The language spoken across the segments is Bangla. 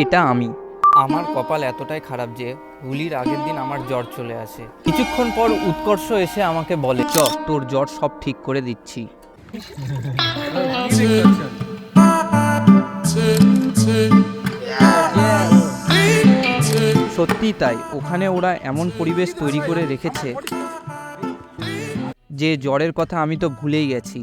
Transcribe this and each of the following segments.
এটা আমি। আমার কপাল এতটাই খারাপ যে হোলির আগের দিন আমার জ্বর চলে আসে। কিছুক্ষণ পর উৎকর্ষ এসে আমাকে বলে, চ তোর জ্বর সব ঠিক করে দিচ্ছি। সত্যি তাই, ওখানে ওরা এমন পরিবেশ তৈরি করে রেখেছে যে জ্বরের কথা আমি তো ভুলেই গেছি।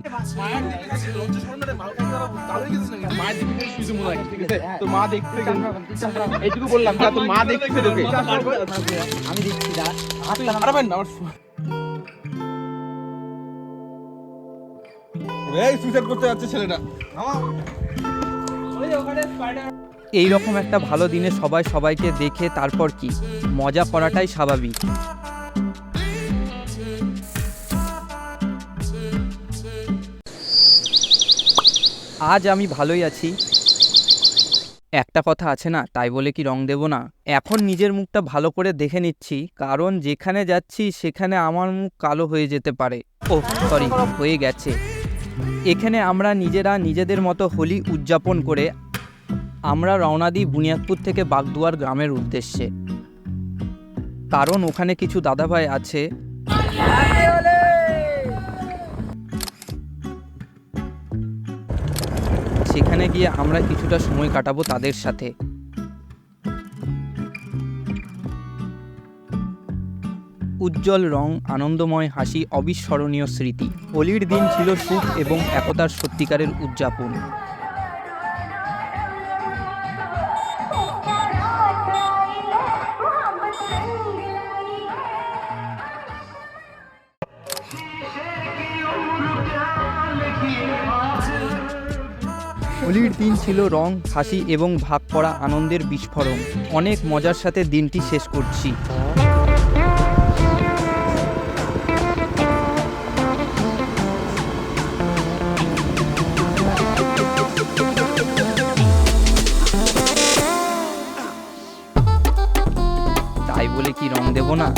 এই রকম একটা ভালো দিনে সবাই সবাইকে দেখে তারপর কি মজা করাটাই স্বাভাবিক। আজ আমি ভালোই আছি। একটা কথা আছে না, তাই বলে কি রং দেব না। এখন নিজের মুখটা ভালো করে দেখে নিচ্ছি, কারণ যেখানে যাচ্ছি সেখানে আমার মুখ কালো হয়ে যেতে পারে। ও সরি, হয়ে গেছে। এখানে আমরা নিজেরা নিজেদের মতো হোলি উদযাপন করে আমরা রওনা দিই বুনিয়াদপুর থেকে বাগদুয়ার গ্রামের উদ্দেশ্যে। কারণ ওখানে কিছু দাদাভাই আছে সেখানে গিয়ে আমরা কিছুটা সময় কাটাবো তাদের সাথে। উজ্জ্বল রং, আনন্দময় হাসি, অবিস্মরণীয় স্মৃতি। হোলির দিন ছিল সুখ এবং একতার সত্যিকারের উদযাপন। হোলির দিন ছিল রং, হাসি এবং ভাগ করা আনন্দের বিস্ফোরণ। অনেক মজার সাথে দিনটি শেষ করছি। তাই বলে কি রং দেব না?